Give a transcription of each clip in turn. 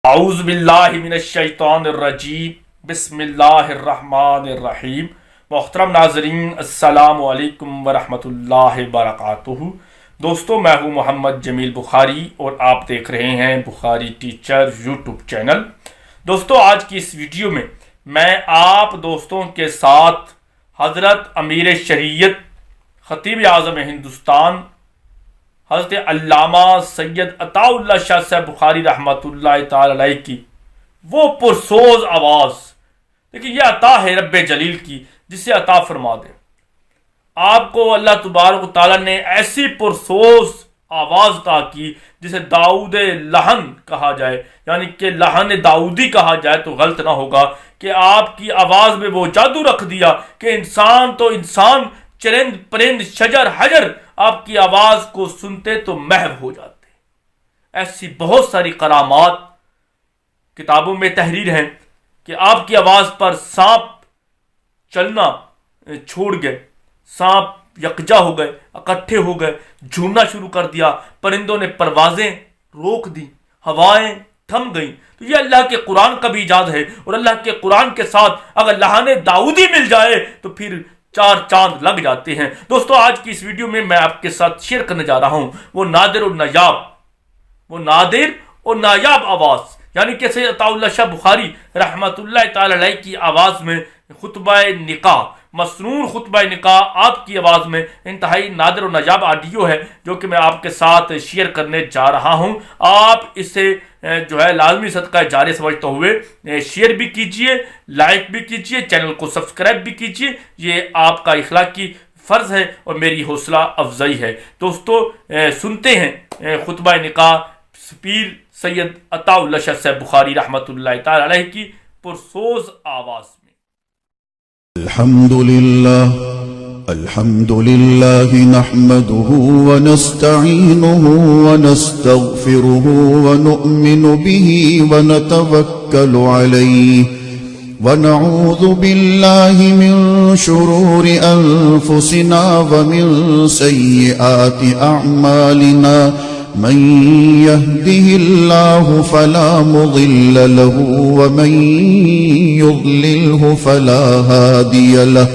اعوذ باللہ من الشیطان الرجیم بسم اللہ الرحمن الرحیم۔ محترم ناظرین، السلام علیکم ورحمۃ اللہ وبرکاتہ۔ دوستو، میں ہوں محمد جمیل بخاری اور آپ دیکھ رہے ہیں بخاری ٹیچر یوٹیوب چینل۔ دوستو، آج کی اس ویڈیو میں آپ دوستوں کے ساتھ حضرت امیر شریعت خطیب اعظم ہندوستان حضرت علامہ سید عطاء اللہ شاہ صاحب بخاری رحمۃ اللہ تعالی علیہ کی وہ پرسوز آواز، لیکن یہ عطا ہے رب جلیل کی، جسے عطا فرما دے۔ آپ کو اللہ تبارک و تعالیٰ نے ایسی پرسوز آواز عطا کی جسے داؤد لہن کہا جائے، یعنی کہ لہن داؤدی کہا جائے تو غلط نہ ہوگا، کہ آپ کی آواز میں وہ جادو رکھ دیا کہ انسان تو انسان، چرند پرند شجر حجر آپ کی آواز کو سنتے تو محو ہو جاتے۔ ایسی بہت ساری کرامات کتابوں میں تحریر ہیں کہ آپ کی آواز پر سانپ چلنا چھوڑ گئے، سانپ یکجا ہو گئے، اکٹھے ہو گئے، جھومنا شروع کر دیا، پرندوں نے پروازیں روک دی، ہوائیں تھم گئیں۔ تو یہ اللہ کے قرآن کا بھی ایجاد ہے، اور اللہ کے قرآن کے ساتھ اگر لہان داؤدی مل جائے تو پھر چار چاند لگ جاتے ہیں۔ دوستو، آج کی اس ویڈیو میں آپ کے ساتھ شیئر کرنے جا رہا ہوں وہ نادر اور نایاب آواز، یعنی کہ سید عطاء اللہ شاہ بخاری رحمۃ اللہ تعالی علیہ کی آواز میں خطبہ نکاح، مسنون خطبہ نکاح آپ کی آواز میں انتہائی نادر و نایاب آڈیو ہے، جو کہ میں آپ کے ساتھ شیئر کرنے جا رہا ہوں۔ آپ اسے لازمی صدقہ جارے سمجھتے ہوئے شیئر بھی کیجئے، لائک بھی کیجئے، چینل کو سبسکرائب بھی کیجئے۔ یہ آپ کا اخلاقی فرض ہے اور میری حوصلہ افزائی ہے۔ دوستو، سنتے ہیں خطبہ نکاح پیر سید عطاء اللہ شاہ صاحب بخاری رحمۃ اللہ تعالی علیہ کی پرسوز آواز میں۔ الحمد لله نحمده ونستعينه ونستغفره ونؤمن به ونتوكل عليه ونعوذ بالله من شرور أنفسنا ومن سيئات أعمالنا من يهده الله فلا مضل له ومن يضلله فلا هادي له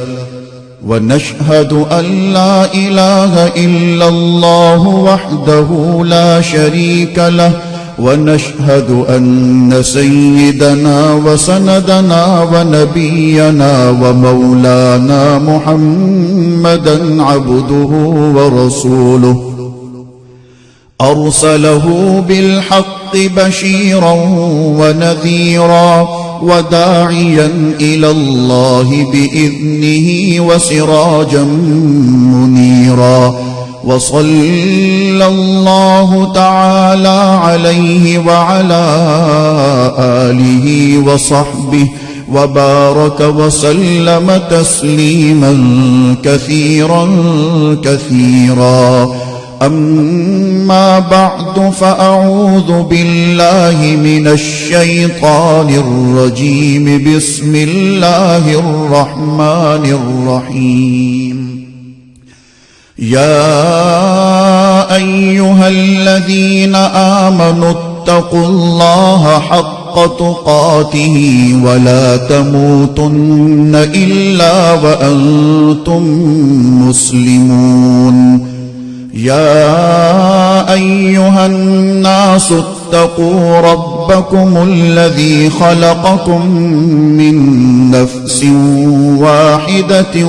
ونشهد أن لا إله إلا الله وحده لا شريك له ونشهد أن سيدنا وسندنا ونبينا ومولانا محمدا عبده ورسوله أرسله بالحق بشيرا ونذيرا وداعيا إلى الله بإذنه وسراجا منيرا وصلى الله تعالى عليه وعلى آله وصحبه وبارك وسلم تسليما كثيرا كثيرا أما بعد فأعوذ بالله من الشيطان الرجيم بسم الله الرحمن الرحيم يا أيها الذين آمنوا اتقوا الله حق تقاته ولا تموتن إلا وأنتم مسلمون يا أيها الناس اتقوا ربكم الذي خلقكم من نفس واحدة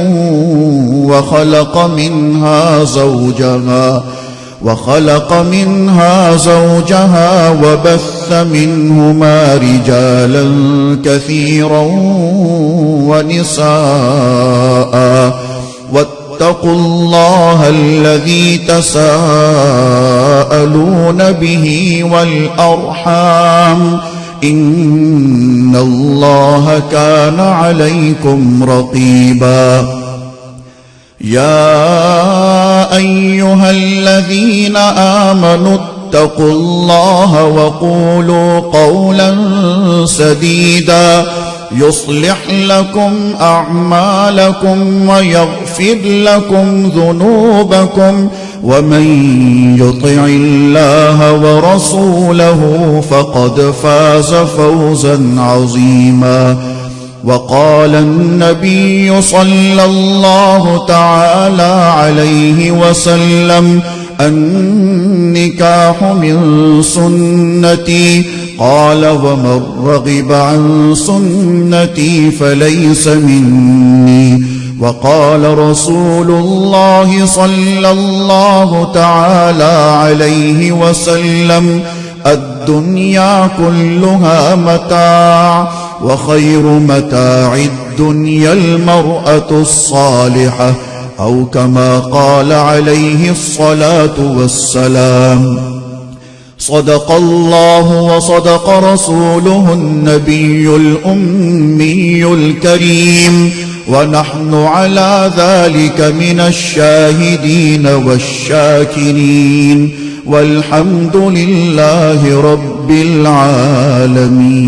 وخلق منها زوجها وبث منهما رجالا كثيرا ونساء واتقوا الله الذي تساءلون به والأرحام إن الله كان عليكم رقيبا يا أيها الذين آمنوا اتقوا الله وقولوا قولا سديدا يصلح لكم أعمالكم ويغفر لكم ذنوبكم ومن يطع الله ورسوله فقد فاز فوزا عظيما. وقال النبي صلى الله تعالى عليه وسلم: النكاح من سنتي. قال: ومن رغب عن سنتي فليس مني. وقال رسول الله صلى الله تعالى عليه وسلم: الدنيا كلها متاع، وخير متاع الدنيا المرأة الصالحة، أو كما قال عليه الصلاة والسلام. صدق الله وصدق رسوله النبي الأمي الكريم، ونحن على ذلك من الشاهدين والشاكرين، والحمد لله رب العالمين.